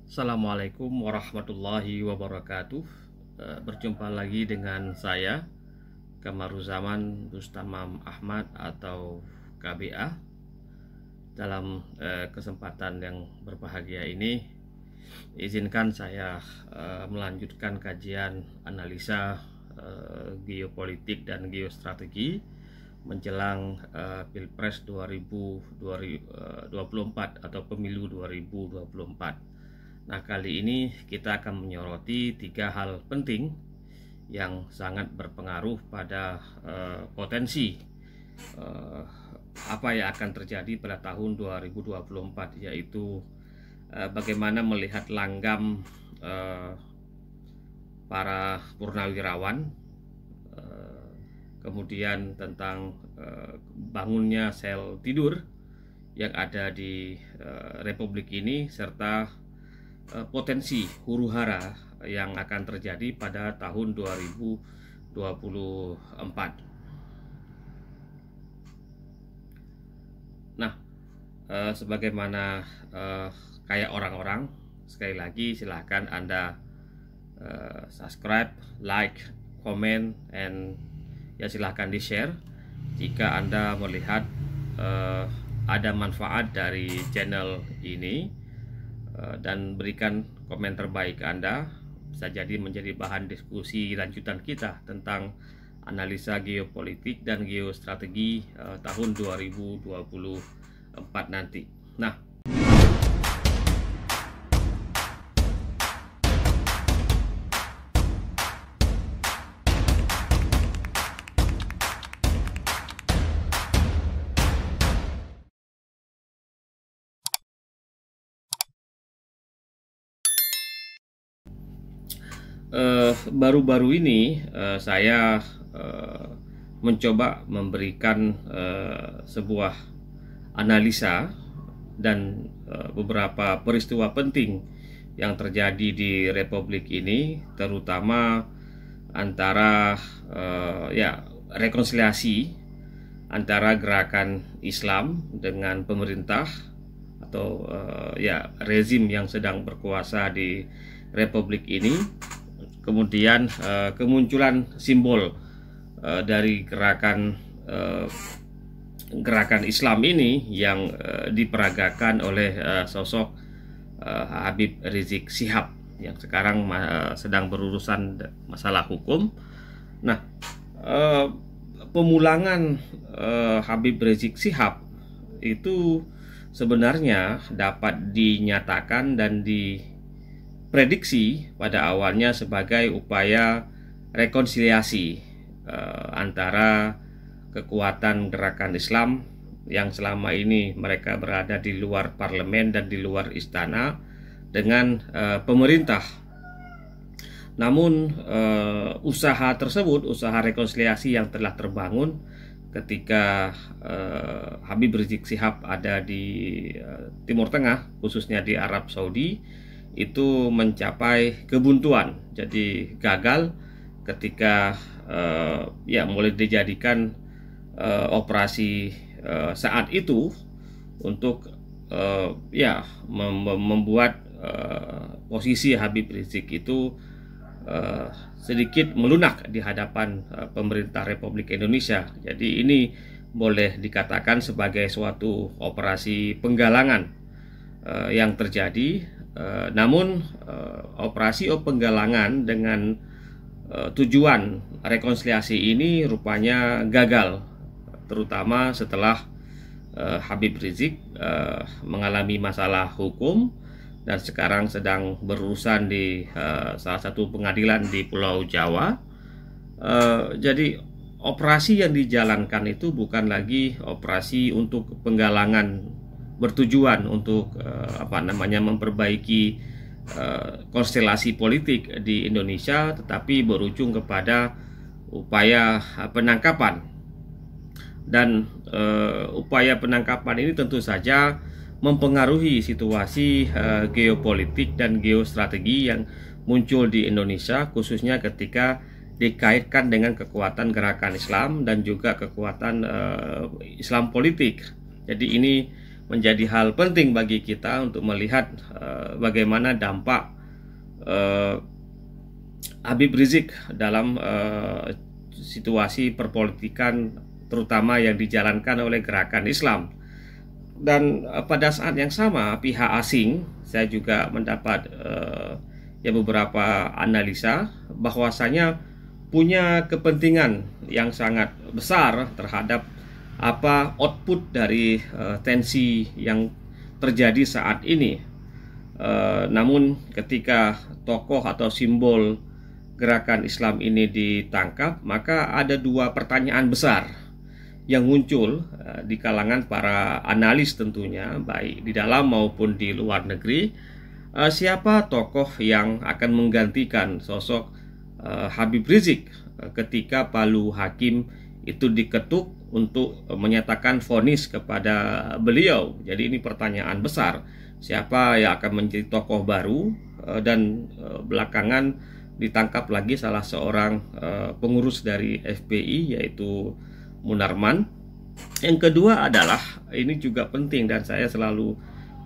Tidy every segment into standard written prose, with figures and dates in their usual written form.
Assalamualaikum warahmatullahi wabarakatuh. Berjumpa lagi dengan saya Kamaruzaman Bustamam Ahmad atau KBA. Dalam kesempatan yang berbahagia ini, izinkan saya melanjutkan kajian analisa geopolitik dan geostrategi menjelang Pilpres 2024 atau Pemilu 2024. Nah, kali ini kita akan menyoroti 3 hal penting yang sangat berpengaruh pada potensi apa yang akan terjadi pada tahun 2024, yaitu bagaimana melihat langgam para purnawirawan, kemudian tentang bangunnya sel tidur yang ada di Republik ini, serta potensi huru-hara yang akan terjadi pada tahun 2024. Nah, sebagaimana kayak orang-orang, sekali lagi silahkan Anda subscribe, like, comment, and ya silahkan di-share jika Anda melihat ada manfaat dari channel ini, dan berikan komen terbaik Anda. Bisa jadi menjadi bahan diskusi lanjutan kita tentang analisa geopolitik dan geostrategi tahun 2024 nanti. Nah, baru-baru ini saya mencoba memberikan sebuah analisa dan beberapa peristiwa penting yang terjadi di Republik ini, terutama antara rekonsiliasi antara gerakan Islam dengan pemerintah atau rezim yang sedang berkuasa di Republik ini. Kemudian kemunculan simbol dari gerakan Islam ini yang diperagakan oleh sosok Habib Rizik Syihab yang sekarang sedang berurusan masalah hukum. Nah, pemulangan Habib Rizik Syihab itu sebenarnya dapat dinyatakan dan diprediksi pada awalnya sebagai upaya rekonsiliasi antara kekuatan gerakan Islam yang selama ini mereka berada di luar parlemen dan di luar istana dengan pemerintah. Namun usaha tersebut, usaha rekonsiliasi yang telah terbangun ketika Habib Rizik Syihab ada di Timur Tengah, khususnya di Arab Saudi, itu mencapai kebuntuan. Jadi gagal ketika mulai dijadikan operasi saat itu untuk membuat posisi Habib Rizik itu sedikit melunak di hadapan pemerintah Republik Indonesia. Jadi ini boleh dikatakan sebagai suatu operasi penggalangan yang terjadi. Namun operasi penggalangan dengan tujuan rekonsiliasi ini rupanya gagal, terutama setelah Habib Rizik mengalami masalah hukum dan sekarang sedang berurusan di salah satu pengadilan di Pulau Jawa. Jadi operasi yang dijalankan itu bukan lagi operasi untuk penggalangan bertujuan untuk memperbaiki konstelasi politik di Indonesia, tetapi berujung kepada upaya penangkapan. Dan upaya penangkapan ini tentu saja mempengaruhi situasi geopolitik dan geostrategi yang muncul di Indonesia, khususnya ketika dikaitkan dengan kekuatan gerakan Islam dan juga kekuatan Islam politik. Jadi ini menjadi hal penting bagi kita untuk melihat bagaimana dampak Habib Rizik dalam situasi perpolitikan terutama yang dijalankan oleh gerakan Islam. Dan pada saat yang sama pihak asing, saya juga mendapat beberapa analisa bahwasanya punya kepentingan yang sangat besar terhadap apa output dari tensi yang terjadi saat ini. Namun ketika tokoh atau simbol gerakan Islam ini ditangkap, maka ada dua pertanyaan besar yang muncul di kalangan para analis tentunya, baik di dalam maupun di luar negeri. Siapa tokoh yang akan menggantikan sosok Habib Rizik ketika palu hakim itu diketuk untuk menyatakan vonis kepada beliau? Jadi ini pertanyaan besar, siapa yang akan menjadi tokoh baru, dan belakangan ditangkap lagi salah seorang pengurus dari FPI, yaitu Munarman. Yang kedua adalah, ini juga penting dan saya selalu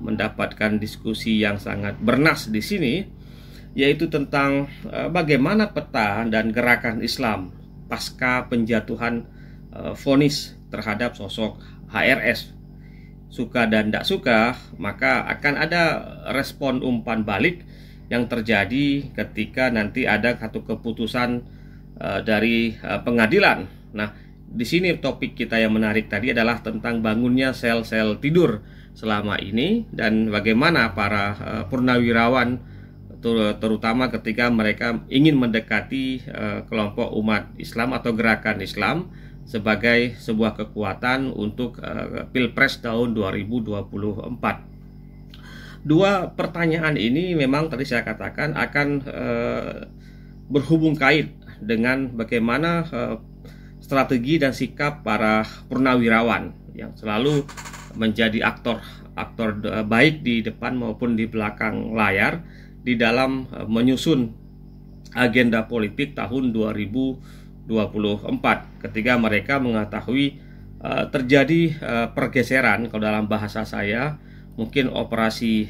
mendapatkan diskusi yang sangat bernas di sini, yaitu tentang bagaimana peta dan gerakan Islam pasca penjatuhan vonis terhadap sosok HRS. Suka dan tidak suka, maka akan ada respon umpan balik yang terjadi ketika nanti ada satu keputusan dari pengadilan. Nah, di sini topik kita yang menarik tadi adalah tentang bangunnya sel-sel tidur selama ini dan bagaimana para purnawirawan terutama ketika mereka ingin mendekati kelompok umat Islam atau gerakan Islam sebagai sebuah kekuatan untuk Pilpres tahun 2024. Dua pertanyaan ini memang tadi saya katakan akan berhubung kait dengan bagaimana strategi dan sikap para purnawirawan yang selalu menjadi aktor baik di depan maupun di belakang layar di dalam menyusun agenda politik tahun 2024 ketika mereka mengetahui terjadi pergeseran, kalau dalam bahasa saya mungkin operasi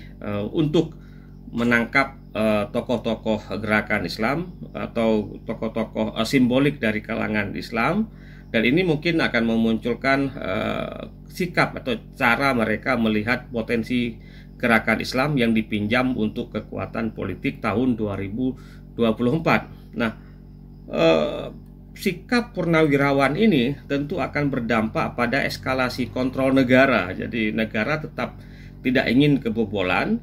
untuk menangkap tokoh-tokoh gerakan Islam atau tokoh-tokoh simbolik dari kalangan Islam, dan ini mungkin akan memunculkan sikap atau cara mereka melihat potensi gerakan Islam yang dipinjam untuk kekuatan politik tahun 2024. Nah, sikap purnawirawan ini tentu akan berdampak pada eskalasi kontrol negara. Jadi negara tetap tidak ingin kebobolan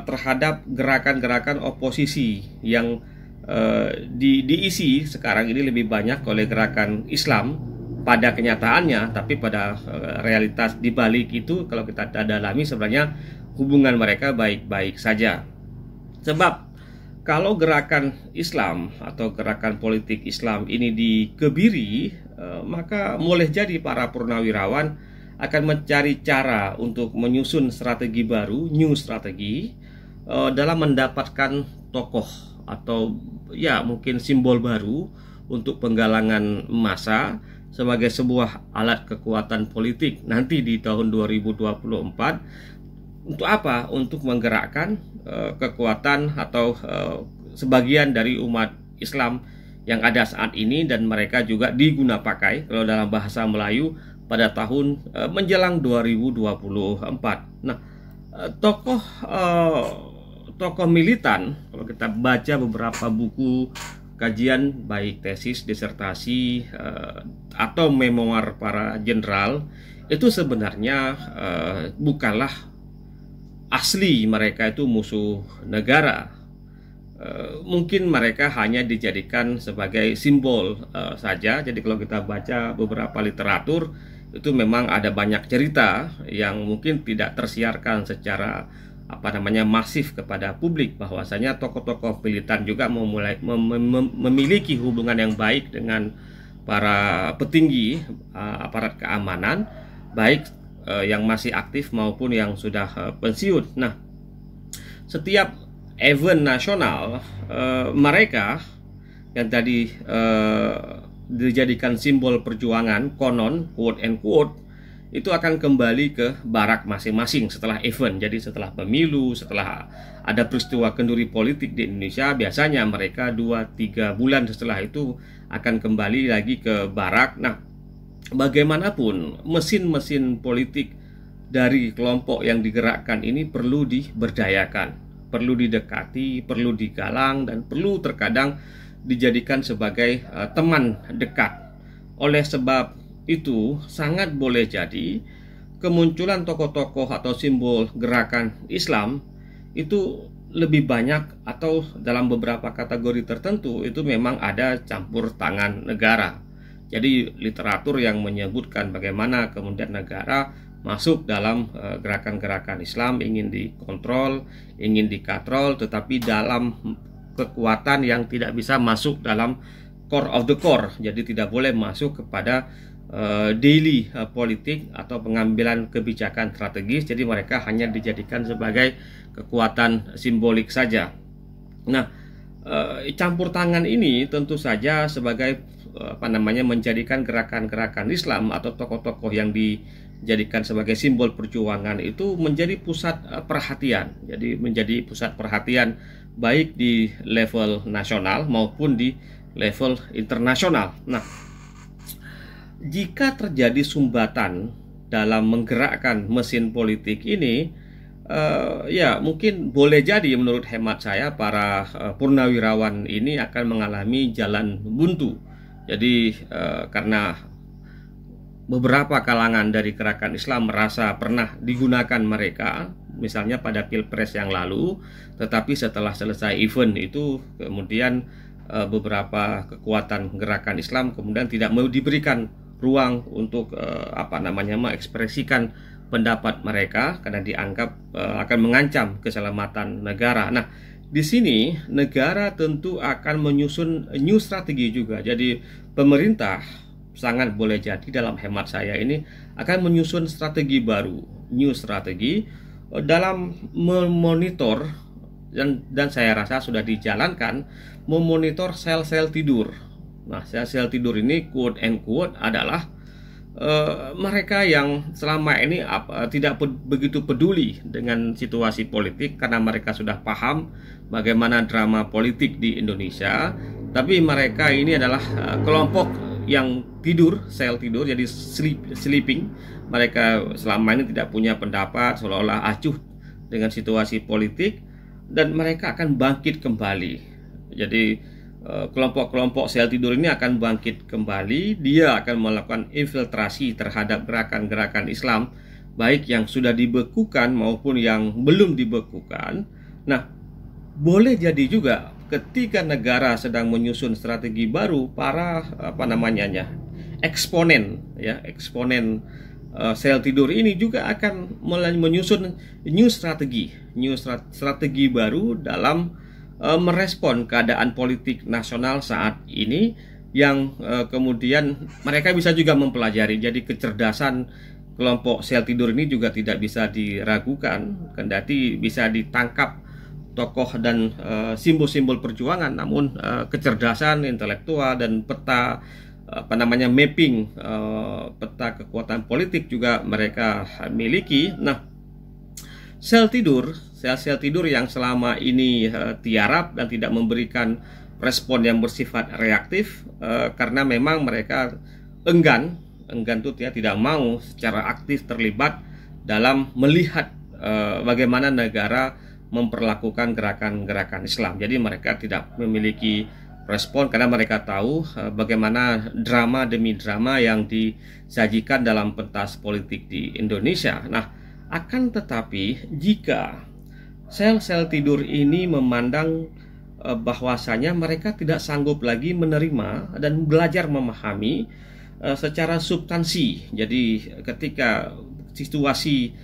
terhadap gerakan-gerakan oposisi yang diisi sekarang ini lebih banyak oleh gerakan Islam pada kenyataannya, tapi pada realitas di balik itu kalau kita dalami sebenarnya hubungan mereka baik-baik saja. Sebab kalau gerakan Islam atau gerakan politik Islam ini dikebiri, maka boleh jadi para purnawirawan akan mencari cara untuk menyusun strategi baru, new strategi, dalam mendapatkan tokoh atau ya mungkin simbol baru untuk penggalangan massa sebagai sebuah alat kekuatan politik nanti di tahun 2024. Untuk apa? Untuk menggerakkan kekuatan atau sebagian dari umat Islam yang ada saat ini, dan mereka juga diguna pakai kalau dalam bahasa Melayu pada tahun menjelang 2024. Nah, tokoh militan, kalau kita baca beberapa buku kajian baik tesis, disertasi atau memoir para jenderal, itu sebenarnya bukanlah asli mereka itu musuh negara. Mungkin mereka hanya dijadikan sebagai simbol saja. Jadi kalau kita baca beberapa literatur, itu memang ada banyak cerita yang mungkin tidak tersiarkan secara masif kepada publik, bahwasanya tokoh-tokoh militan juga memiliki hubungan yang baik dengan para petinggi aparat keamanan, baik yang masih aktif maupun yang sudah pensiun. Nah, setiap event nasional mereka yang tadi dijadikan simbol perjuangan, konon quote and quote, itu akan kembali ke barak masing-masing setelah event. Jadi setelah pemilu, setelah ada peristiwa kenduri politik di Indonesia, biasanya mereka 2-3 bulan setelah itu akan kembali lagi ke barak. Nah, bagaimanapun mesin-mesin politik dari kelompok yang digerakkan ini perlu diberdayakan, perlu didekati, perlu digalang, dan perlu terkadang dijadikan sebagai teman dekat. Oleh sebab itu sangat boleh jadi kemunculan tokoh-tokoh atau simbol gerakan Islam itu lebih banyak, atau dalam beberapa kategori tertentu itu memang ada campur tangan negara. Jadi literatur yang menyebutkan bagaimana kemudian negara masuk dalam gerakan-gerakan Islam, ingin dikontrol, ingin dikatrol, tetapi dalam kekuatan yang tidak bisa masuk dalam core of the core. Jadi tidak boleh masuk kepada daily politik atau pengambilan kebijakan strategis. Jadi mereka hanya dijadikan sebagai kekuatan simbolik saja. Nah, campur tangan ini tentu saja sebagai menjadikan gerakan-gerakan Islam atau tokoh-tokoh yang dijadikan sebagai simbol perjuangan itu menjadi pusat perhatian. Jadi menjadi pusat perhatian baik di level nasional maupun di level internasional. Nah, jika terjadi sumbatan dalam menggerakkan mesin politik ini, ya mungkin boleh jadi menurut hemat saya para purnawirawan ini akan mengalami jalan buntu. Jadi karena beberapa kalangan dari gerakan Islam merasa pernah digunakan mereka, misalnya pada Pilpres yang lalu, tetapi setelah selesai event itu kemudian beberapa kekuatan gerakan Islam kemudian tidak mau diberikan ruang untuk mengekspresikan pendapat mereka karena dianggap akan mengancam keselamatan negara. Nah, di sini negara tentu akan menyusun new strategi juga. Jadi pemerintah sangat boleh jadi dalam hemat saya ini akan menyusun strategi baru, new strategi dalam memonitor dan saya rasa sudah dijalankan, memonitor sel-sel tidur. Nah, sel-sel tidur ini quote and quote adalah mereka yang selama ini tidak begitu peduli dengan situasi politik karena mereka sudah paham bagaimana drama politik di Indonesia. Tapi mereka ini adalah kelompok yang tidur, sel tidur, jadi sleeping. Mereka selama ini tidak punya pendapat, seolah-olah acuh dengan situasi politik, dan mereka akan bangkit kembali. Jadi kelompok-kelompok sel tidur ini akan bangkit kembali. Dia akan melakukan infiltrasi terhadap gerakan-gerakan Islam, baik yang sudah dibekukan maupun yang belum dibekukan. Nah, boleh jadi juga ketika negara sedang menyusun strategi baru, para eksponen sel tidur ini juga akan menyusun new strategi baru dalam merespon keadaan politik nasional saat ini, yang kemudian mereka bisa juga mempelajari. Jadi kecerdasan kelompok sel tidur ini juga tidak bisa diragukan, kendati bisa ditangkap tokoh dan simbol-simbol perjuangan, namun kecerdasan intelektual dan peta mapping peta kekuatan politik juga mereka miliki. Nah, sel tidur yang selama ini tiarap dan tidak memberikan respon yang bersifat reaktif karena memang mereka enggan itu tidak mau secara aktif terlibat dalam melihat bagaimana negara memperlakukan gerakan-gerakan Islam. Jadi mereka tidak memiliki respon karena mereka tahu bagaimana drama demi drama yang disajikan dalam pentas politik di Indonesia. Nah, akan tetapi jika sel-sel tidur ini memandang bahwasanya mereka tidak sanggup lagi menerima dan belajar memahami secara substansi. Jadi ketika situasi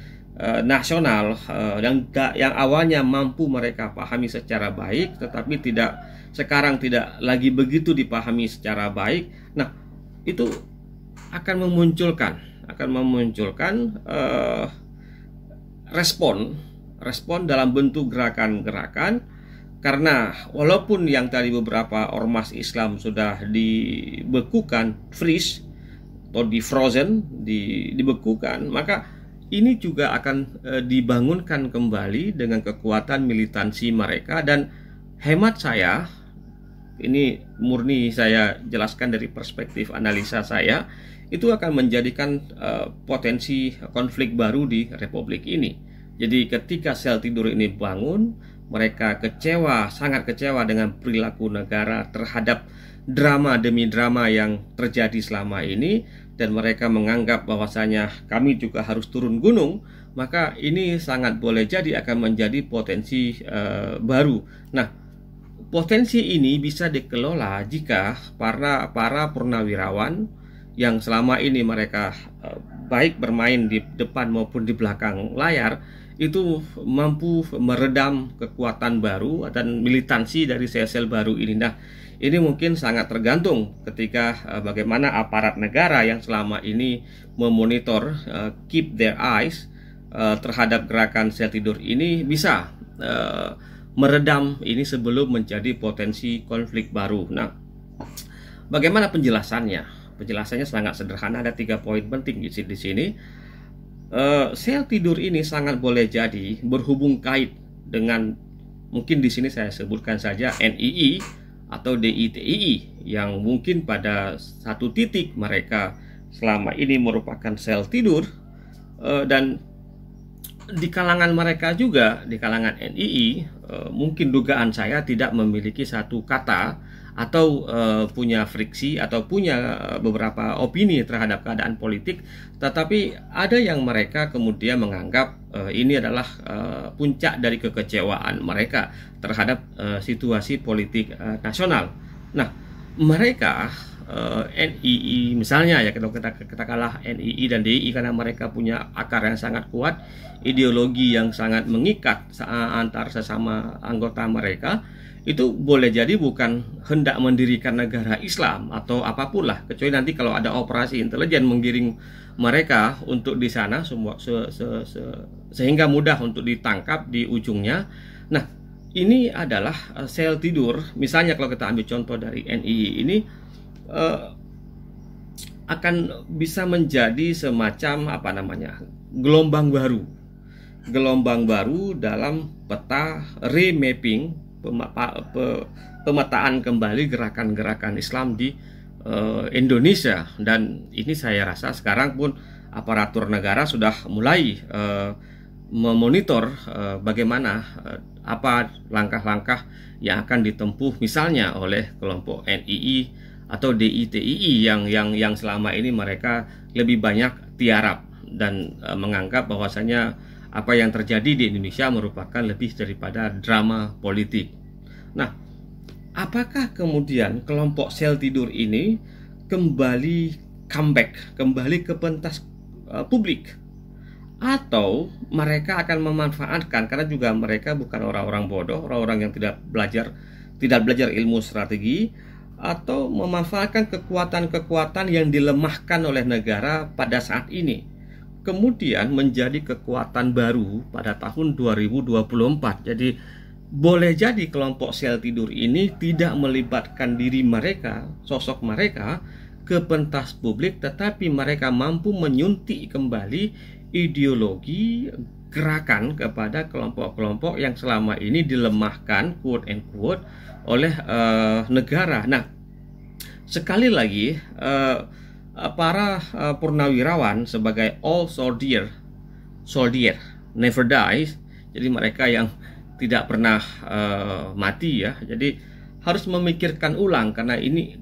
nasional yang awalnya mampu mereka pahami secara baik, tetapi sekarang tidak lagi begitu dipahami secara baik. Nah, itu akan memunculkan respon dalam bentuk gerakan-gerakan, karena walaupun yang tadi beberapa ormas Islam sudah dibekukan, freeze, atau di frozen, dibekukan, maka ini juga akan dibangunkan kembali dengan kekuatan militansi mereka. Dan hemat saya, ini murni saya jelaskan dari perspektif analisa saya, itu akan menjadikan potensi konflik baru di Republik ini. Jadi ketika sel tidur ini bangun, mereka kecewa, sangat kecewa dengan perilaku negara terhadap drama demi drama yang terjadi selama ini, dan mereka menganggap bahwasanya kami juga harus turun gunung, maka ini sangat boleh jadi akan menjadi potensi baru. Nah, potensi ini bisa dikelola jika para purnawirawan yang selama ini mereka baik bermain di depan maupun di belakang layar itu mampu meredam kekuatan baru dan militansi dari sel-sel baru ini. Nah, ini mungkin sangat tergantung ketika bagaimana aparat negara yang selama ini memonitor, keep their eyes terhadap gerakan sel tidur ini bisa meredam ini sebelum menjadi potensi konflik baru. Nah, bagaimana penjelasannya? Penjelasannya sangat sederhana, ada 3 poin penting di sini. Sel tidur ini sangat boleh jadi berhubung kait dengan, mungkin di sini saya sebutkan saja NII atau DITII, yang mungkin pada satu titik mereka selama ini merupakan sel tidur, dan di kalangan mereka juga, di kalangan NII, mungkin dugaan saya tidak memiliki satu kata atau punya friksi atau punya beberapa opini terhadap keadaan politik, tetapi ada yang mereka kemudian menganggap ini adalah puncak dari kekecewaan mereka terhadap situasi politik nasional. Nah, mereka NII misalnya, ya, kita kalah NII dan DII karena mereka punya akar yang sangat kuat, ideologi yang sangat mengikat antar sesama anggota mereka. Itu boleh jadi bukan hendak mendirikan negara Islam atau apapun lah, kecuali nanti kalau ada operasi intelijen menggiring mereka untuk di sana sehingga mudah untuk ditangkap di ujungnya. Nah, ini adalah sel tidur. Misalnya kalau kita ambil contoh dari NII ini, akan bisa menjadi semacam gelombang baru dalam peta remapping, pemetaan kembali gerakan-gerakan Islam di Indonesia. Dan ini saya rasa sekarang pun aparatur negara sudah mulai memonitor bagaimana apa langkah-langkah yang akan ditempuh misalnya oleh kelompok NII atau DITII yang selama ini mereka lebih banyak tiarap dan menganggap bahwasanya apa yang terjadi di Indonesia merupakan lebih daripada drama politik. Nah, apakah kemudian kelompok sel tidur ini kembali comeback, kembali ke pentas publik, atau mereka akan memanfaatkan, karena juga mereka bukan orang-orang bodoh, orang-orang yang tidak belajar ilmu strategi, atau memanfaatkan kekuatan-kekuatan yang dilemahkan oleh negara pada saat ini kemudian menjadi kekuatan baru pada tahun 2024. Jadi boleh jadi kelompok sel tidur ini tidak melibatkan diri mereka, sosok mereka ke pentas publik, tetapi mereka mampu menyuntik kembali ideologi gerakan kepada kelompok-kelompok yang selama ini dilemahkan, quote and quote, oleh negara. Nah, sekali lagi para purnawirawan sebagai all soldier never dies, jadi mereka yang tidak pernah mati, ya. Jadi harus memikirkan ulang, karena ini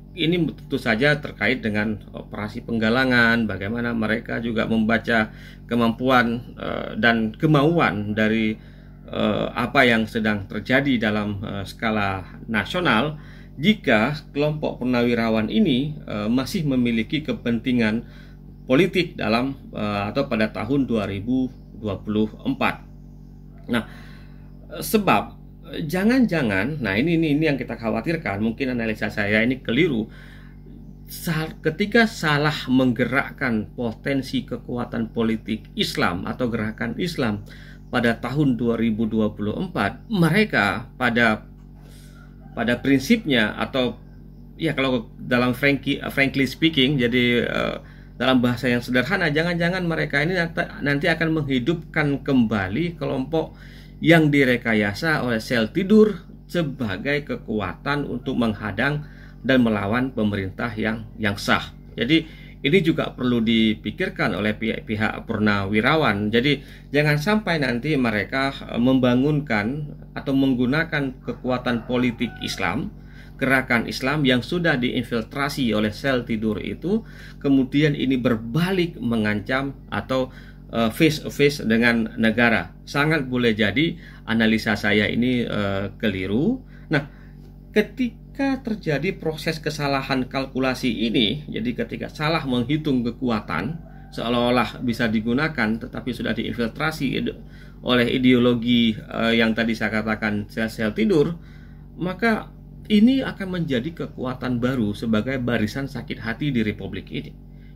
tentu saja terkait dengan operasi penggalangan, bagaimana mereka juga membaca kemampuan dan kemauan dari apa yang sedang terjadi dalam skala nasional. Jika kelompok purnawirawan ini masih memiliki kepentingan politik dalam atau pada tahun 2024. Nah, sebab jangan-jangan, nah ini yang kita khawatirkan, mungkin analisa saya ini keliru. Ketika salah menggerakkan potensi kekuatan politik Islam atau gerakan Islam pada tahun 2024, mereka pada prinsipnya, atau ya kalau dalam frankly speaking, jadi dalam bahasa yang sederhana, jangan-jangan mereka ini nanti akan menghidupkan kembali kelompok yang direkayasa oleh sel tidur sebagai kekuatan untuk menghadang dan melawan pemerintah yang sah. Jadi ini juga perlu dipikirkan oleh pihak purnawirawan. Jadi jangan sampai nanti mereka membangunkan atau menggunakan kekuatan politik Islam, gerakan Islam yang sudah diinfiltrasi oleh sel tidur itu, kemudian ini berbalik mengancam atau face to face dengan negara. Sangat boleh jadi analisa saya ini keliru. Nah, ketika terjadi proses kesalahan kalkulasi ini, jadi ketika salah menghitung kekuatan seolah-olah bisa digunakan tetapi sudah diinfiltrasi oleh ideologi yang tadi saya katakan sel-sel tidur, maka ini akan menjadi kekuatan baru sebagai barisan sakit hati di Republik ini.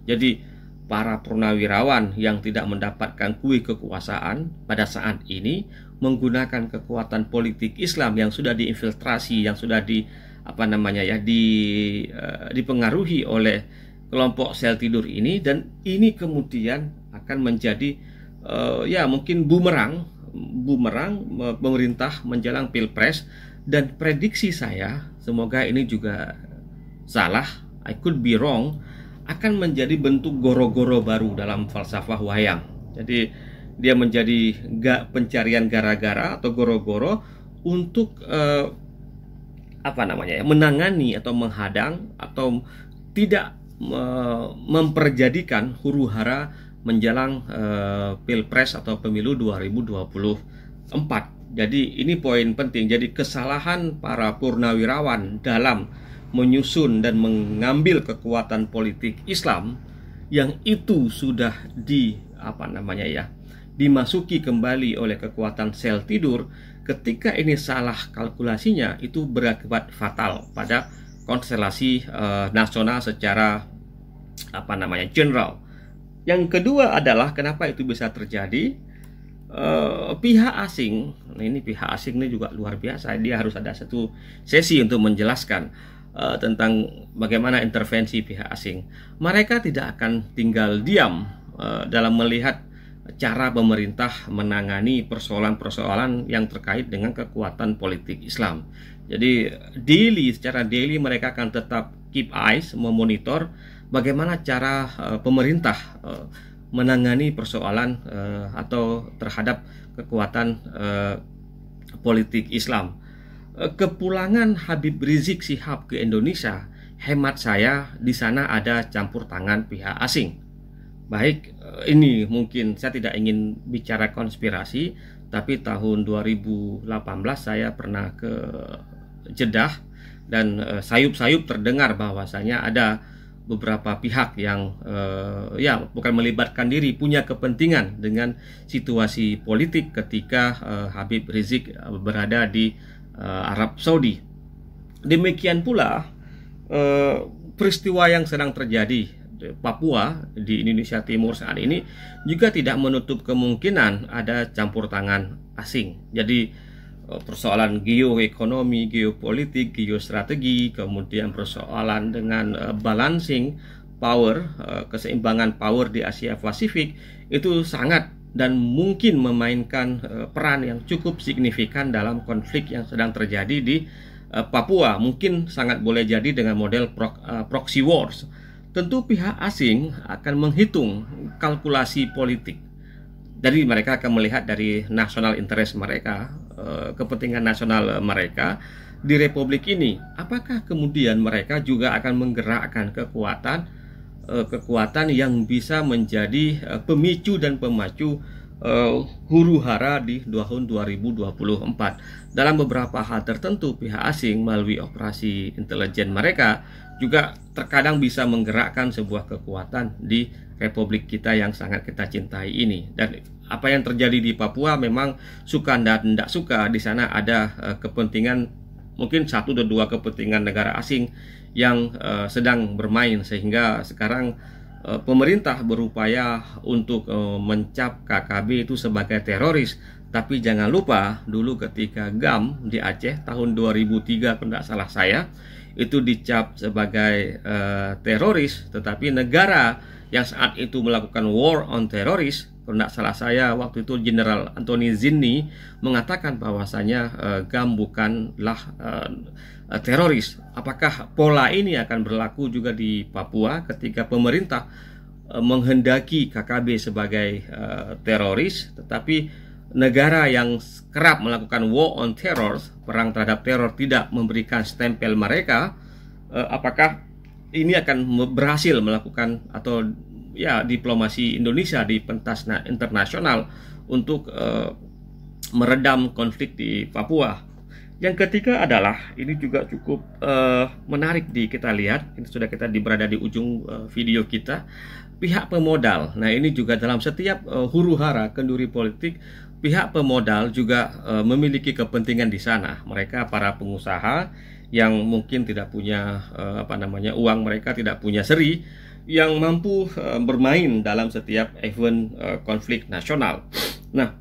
Jadi para purnawirawan yang tidak mendapatkan kuih kekuasaan pada saat ini menggunakan kekuatan politik Islam yang sudah diinfiltrasi, yang sudah dipengaruhi oleh kelompok sel tidur ini, dan ini kemudian akan menjadi mungkin bumerang pemerintah menjelang Pilpres. Dan prediksi saya, semoga ini juga salah, I could be wrong, akan menjadi bentuk goro-goro baru dalam falsafah wayang. Jadi dia menjadi pencarian gara-gara atau goro-goro untuk menangani atau menghadang atau tidak memperjadikan huru-hara menjelang Pilpres atau pemilu 2024. Jadi ini poin penting. Jadi kesalahan para purnawirawan dalam menyusun dan mengambil kekuatan politik Islam yang itu sudah dimasuki kembali oleh kekuatan sel tidur, ketika ini salah kalkulasinya itu berakibat fatal pada konstelasi nasional secara general. Yang kedua adalah kenapa itu bisa terjadi. Pihak asing, ini pihak asing ini juga luar biasa. Dia harus ada satu sesi untuk menjelaskan tentang bagaimana intervensi pihak asing. Mereka tidak akan tinggal diam dalam melihat cara pemerintah menangani persoalan-persoalan yang terkait dengan kekuatan politik Islam. Jadi secara daily mereka akan tetap keep eyes, memonitor bagaimana cara pemerintah menangani persoalan atau terhadap kekuatan politik Islam. Kepulangan Habib Rizik Syihab ke Indonesia, hemat saya di sana ada campur tangan pihak asing. Baik, ini mungkin saya tidak ingin bicara konspirasi, tapi tahun 2018 saya pernah ke Jeddah dan sayup-sayup terdengar bahwasanya ada beberapa pihak yang bukan melibatkan diri, punya kepentingan dengan situasi politik ketika Habib Rizik berada di Arab Saudi. Demikian pula peristiwa yang sedang terjadi di Papua di Indonesia Timur saat ini juga tidak menutup kemungkinan ada campur tangan asing. Jadi persoalan geoekonomi, geopolitik, geostrategi, kemudian persoalan dengan balancing power, keseimbangan power di Asia Pasifik itu sangat dan mungkin memainkan peran yang cukup signifikan dalam konflik yang sedang terjadi di Papua. Mungkin sangat boleh jadi dengan model proxy wars. Tentu pihak asing akan menghitung kalkulasi politik. Jadi mereka akan melihat dari national interest mereka, kepentingan nasional mereka di Republik ini. Apakah kemudian mereka juga akan menggerakkan kekuatan yang bisa menjadi pemicu dan pemacu huru-hara di tahun 2024. Dalam beberapa hal tertentu, pihak asing melalui operasi intelijen mereka juga terkadang bisa menggerakkan sebuah kekuatan di Republik kita yang sangat kita cintai ini. Dan apa yang terjadi di Papua memang suka dan tidak suka, di sana ada kepentingan, mungkin satu atau dua kepentingan negara asing yang sedang bermain, sehingga sekarang pemerintah berupaya untuk mencap KKB itu sebagai teroris. Tapi jangan lupa dulu ketika GAM di Aceh tahun 2003 kalau tidak salah saya, itu dicap sebagai teroris, tetapi negara yang saat itu melakukan war on teroris, kalau tidak salah saya waktu itu Jenderal Anthony Zinni mengatakan bahwasanya GAM bukanlah teroris. Apakah pola ini akan berlaku juga di Papua ketika pemerintah menghendaki KKB sebagai teroris, tetapi negara yang kerap melakukan war on terror, perang terhadap teror, tidak memberikan stempel mereka? Apakah ini akan berhasil melakukan atau ya diplomasi Indonesia di pentas internasional untuk meredam konflik di Papua? Yang ketiga adalah, ini juga cukup menarik kita lihat, ini sudah kita berada di ujung video kita, pihak pemodal. Nah, ini juga dalam setiap huru-hara kenduri politik, pihak pemodal juga memiliki kepentingan di sana. Mereka para pengusaha yang mungkin tidak punya uang, mereka tidak punya seri yang mampu bermain dalam setiap event konflik nasional. Nah,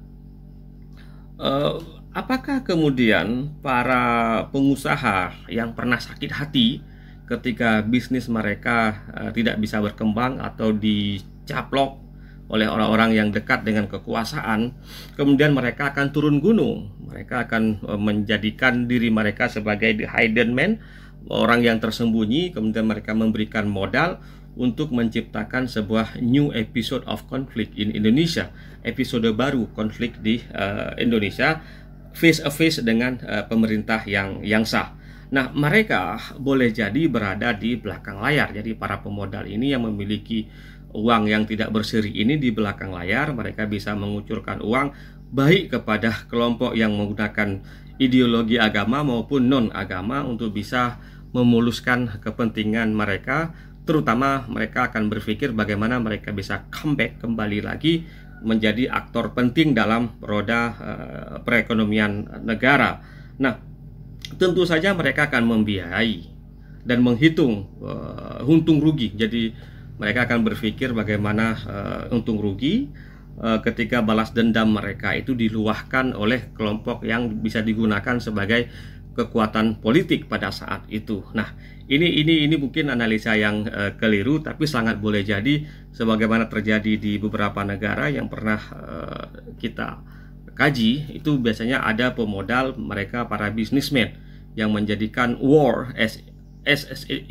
apakah kemudian para pengusaha yang pernah sakit hati ketika bisnis mereka tidak bisa berkembang atau dicaplok oleh orang-orang yang dekat dengan kekuasaan, kemudian mereka akan turun gunung, mereka akan menjadikan diri mereka sebagai the hidden man, orang yang tersembunyi, kemudian mereka memberikan modal untuk menciptakan sebuah new episode of conflict in Indonesia, episode baru konflik di Indonesia, face to face dengan pemerintah yang sah. Nah, mereka boleh jadi berada di belakang layar. Jadi para pemodal ini yang memiliki uang yang tidak berseri ini di belakang layar, mereka bisa mengucurkan uang baik kepada kelompok yang menggunakan ideologi agama maupun non-agama untuk bisa memuluskan kepentingan mereka. Terutama mereka akan berpikir bagaimana mereka bisa comeback kembali lagi menjadi aktor penting dalam roda perekonomian negara. Nah, tentu saja mereka akan membiayai dan menghitung untung rugi. Jadi mereka akan berpikir bagaimana untung rugi ketika balas dendam mereka itu diluahkan oleh kelompok yang bisa digunakan sebagai kekuatan politik pada saat itu. Nah, ini mungkin analisa yang keliru, tapi sangat boleh jadi sebagaimana terjadi di beberapa negara yang pernah kita kaji. Itu biasanya ada pemodal, mereka para bisnismen yang menjadikan war as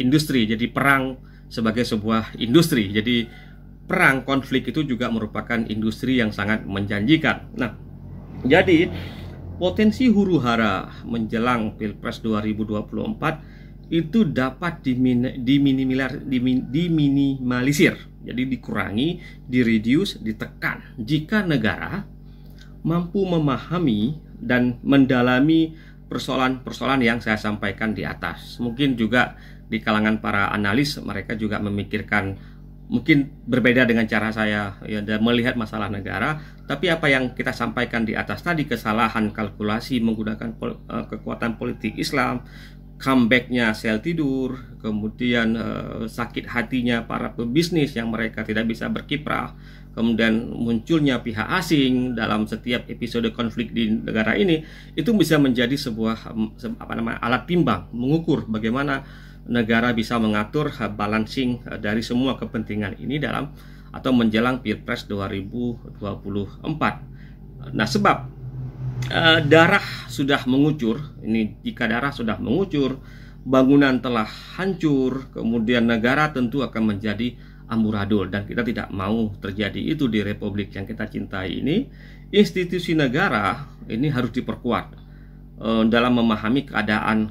industri, jadi perang sebagai sebuah industri. Jadi perang, konflik itu juga merupakan industri yang sangat menjanjikan. Nah, jadi potensi huru-hara menjelang Pilpres 2024 itu dapat diminimalisir, jadi dikurangi, direduce, ditekan jika negara mampu memahami dan mendalami persoalan-persoalan yang saya sampaikan di atas. Mungkin juga di kalangan para analis mereka juga memikirkan mungkin berbeda dengan cara saya ya, dan melihat masalah negara. Tapi apa yang kita sampaikan di atas tadi, kesalahan kalkulasi menggunakan kekuatan politik Islam, comebacknya sel tidur, kemudian sakit hatinya para pebisnis yang mereka tidak bisa berkiprah, kemudian munculnya pihak asing dalam setiap episode konflik di negara ini, itu bisa menjadi sebuah alat timbang mengukur bagaimana negara bisa mengatur balancing dari semua kepentingan ini dalam atau menjelang Pilpres 2024. Nah, sebab darah sudah mengucur, ini jika darah sudah mengucur, bangunan telah hancur, kemudian negara tentu akan menjadi amburadul, dan kita tidak mau terjadi itu di republik yang kita cintai ini. Institusi negara ini harus diperkuat dalam memahami keadaan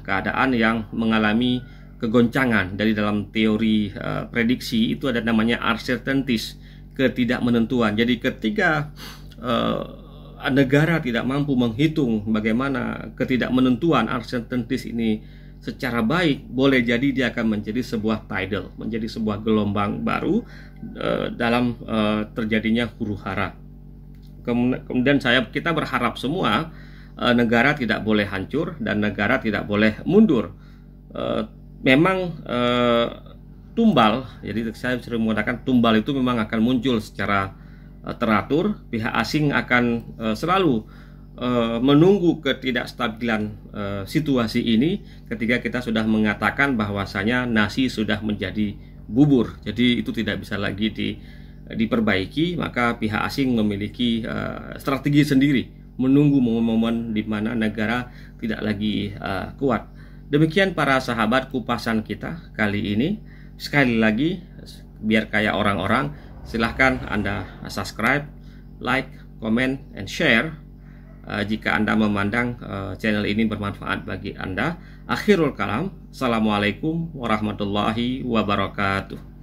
yang mengalami kegoncangan. Dari dalam teori prediksi itu ada namanya uncertainties, ketidakmenentuan. Jadi ketika negara tidak mampu menghitung bagaimana ketidakmenentuan uncertainties ini secara baik, boleh jadi dia akan menjadi sebuah tidal, menjadi sebuah gelombang baru dalam terjadinya huru-hara. Kemudian kita berharap semua negara tidak boleh hancur dan negara tidak boleh mundur. Memang tumbal, jadi saya sering mengatakan tumbal itu memang akan muncul secara teratur. Pihak asing akan selalu menunggu ketidakstabilan situasi ini ketika kita sudah mengatakan bahwasanya nasi sudah menjadi bubur, jadi itu tidak bisa lagi diperbaiki, maka pihak asing memiliki strategi sendiri menunggu momen-momen di mana negara tidak lagi kuat. Demikian para sahabat kupasan kita kali ini. Sekali lagi, biar kayak orang-orang, silahkan Anda subscribe, like, comment, and share jika Anda memandang channel ini bermanfaat bagi Anda. Akhirul kalam, Assalamualaikum warahmatullahi wabarakatuh.